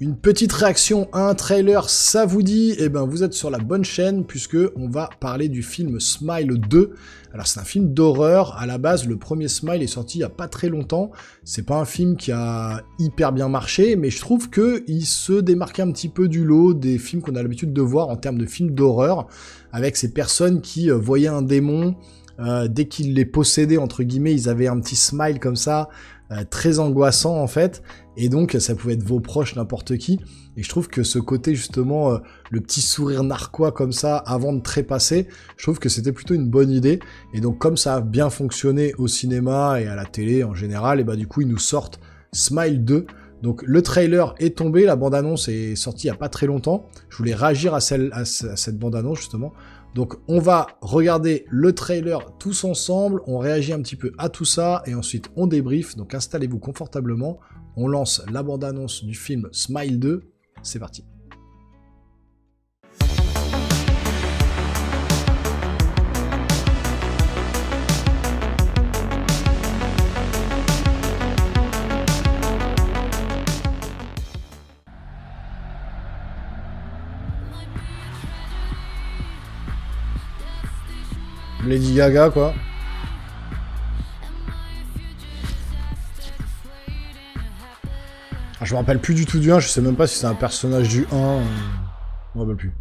Une petite réaction à un trailer, ça vous dit? Eh ben, vous êtes sur la bonne chaîne, puisque on va parler du film Smile 2. Alors, c'est un film d'horreur. À la base, le premier Smile est sorti il y a pas très longtemps. C'est pas un film qui a hyper bien marché, mais je trouve qu'il se démarquait un petit peu du lot des films qu'on a l'habitude de voir en termes de films d'horreur, avec ces personnes qui voyaient un démon, dès qu'ils les possédaient, entre guillemets, ils avaient un petit smile comme ça, très angoissant en fait, et donc ça pouvait être vos proches, n'importe qui, et je trouve que ce côté justement, le petit sourire narquois comme ça, avant de trépasser, je trouve que c'était plutôt une bonne idée, et donc comme ça a bien fonctionné au cinéma et à la télé en général, et bah du coup ils nous sortent Smile 2, donc le trailer est tombé, la bande-annonce est sortie il n'y a pas très longtemps, je voulais réagir à cette bande-annonce justement. Donc on va regarder le trailer tous ensemble, on réagit un petit peu à tout ça, et ensuite on débrief, donc installez-vous confortablement, on lance la bande-annonce du film Smile 2, c'est parti. Lady Gaga, quoi. Ah, je me rappelle plus du tout du 1, je sais même pas si c'est un personnage du 1. Je me rappelle plus.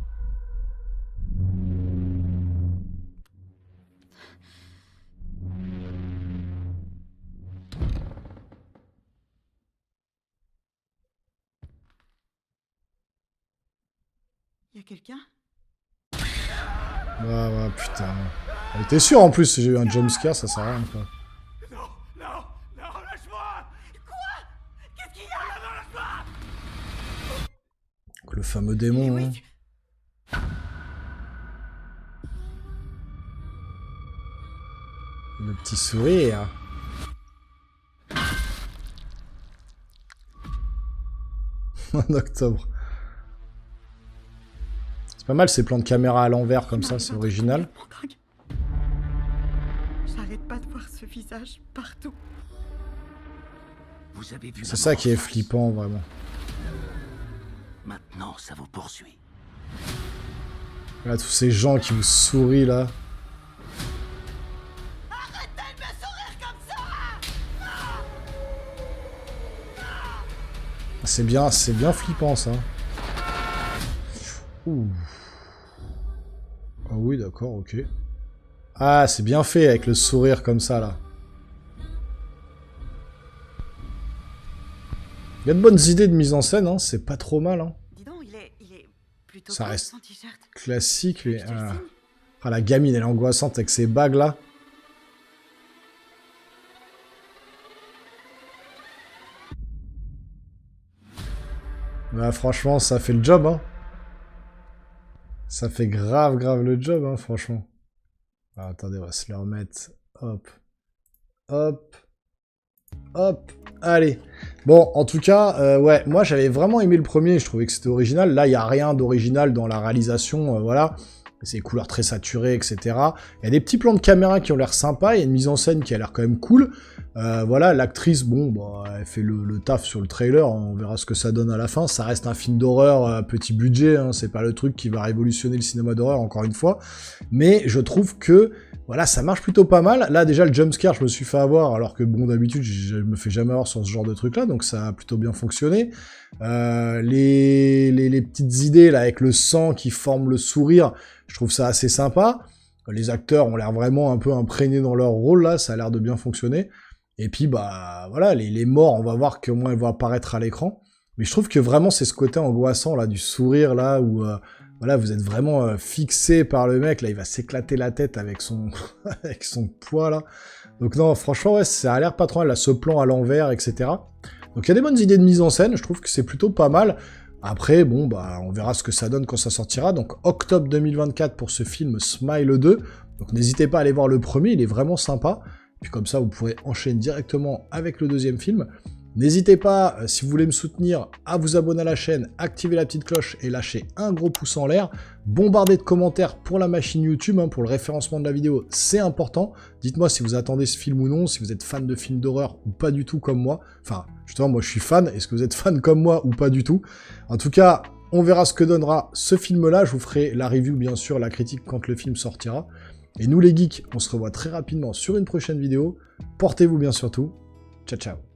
Y'a quelqu'un? Ouais, putain. T'es sûr en plus, si j'ai eu un jumpscare, ça sert à rien, quoi. Non, lâche-moi! Quoi? Qu'est-ce qu'il y a? Non, lâche-moi! Donc, le fameux démon, Oui, hein. Le petit sourire. En octobre. C'est pas mal ces plans de caméra à l'envers comme ça, c'est original. J'arrête pas de voir ce visage partout. Vous avez vu C'est ça qui est flippant, vraiment. Maintenant, ça vous poursuit. Là, tous ces gens qui vous sourient, là. Arrêtez de me sourire comme ça! C'est bien flippant, ça. Ouh. Ah oui, d'accord, ok. Ah, c'est bien fait, avec le sourire comme ça, là. Il y a de bonnes idées de mise en scène, hein, c'est pas trop mal, hein. Dis donc, il est plutôt Ça cool, reste son t-shirt. classique, mais... Je te le signe. Ah, la gamine, elle est angoissante avec ses bagues, là. Bah, franchement, ça fait le job, hein. Ça fait grave le job, hein, franchement. Ah, attendez, on va se le remettre. Hop. Hop. Hop. Allez. Bon, en tout cas, ouais, moi, j'avais vraiment aimé le premier. Je trouvais que c'était original. Là, il n'y a rien d'original dans la réalisation, voilà. C'est des couleurs très saturées, etc. Il y a des petits plans de caméra qui ont l'air sympas. Il y a une mise en scène qui a l'air quand même cool. Voilà, l'actrice, bon, bah, elle fait le taf sur le trailer. Hein, on verra ce que ça donne à la fin. Ça reste un film d'horreur, petit budget. Hein, c'est pas le truc qui va révolutionner le cinéma d'horreur, encore une fois. Mais je trouve que, voilà, ça marche plutôt pas mal. Là, déjà, le jumpscare, je me suis fait avoir, alors que, bon, d'habitude, je me fais jamais avoir sur ce genre de truc-là. Donc, ça a plutôt bien fonctionné. Les petites idées, là, avec le sang qui forme le sourire, je trouve ça assez sympa. Les acteurs ont l'air vraiment un peu imprégnés dans leur rôle, là, ça a l'air de bien fonctionner. Et puis, bah, voilà, les morts, on va voir qu'au moins elles vont apparaître à l'écran. Mais je trouve que vraiment, c'est ce côté angoissant, là, du sourire, là, où, voilà, vous êtes vraiment fixé par le mec, là, il va s'éclater la tête avec son, avec son poids, là. Donc non, franchement, ouais, ça a l'air pas trop mal, là, ce plan à l'envers, etc. Donc il y a des bonnes idées de mise en scène, je trouve que c'est plutôt pas mal. Après, bon, bah, on verra ce que ça donne quand ça sortira. Donc, octobre 2024 pour ce film Smile 2. Donc, n'hésitez pas à aller voir le premier, il est vraiment sympa. Puis comme ça, vous pourrez enchaîner directement avec le deuxième film. N'hésitez pas, si vous voulez me soutenir, à vous abonner à la chaîne, activer la petite cloche et lâcher un gros pouce en l'air. Bombardez de commentaires pour la machine YouTube, hein, pour le référencement de la vidéo, c'est important. Dites-moi si vous attendez ce film ou non, si vous êtes fan de films d'horreur ou pas du tout comme moi. Enfin, justement, moi je suis fan, est-ce que vous êtes fan comme moi ou pas du tout? En tout cas, on verra ce que donnera ce film-là. Je vous ferai la review, bien sûr, la critique quand le film sortira. Et nous les geeks, on se revoit très rapidement sur une prochaine vidéo. Portez-vous bien surtout. Ciao, ciao.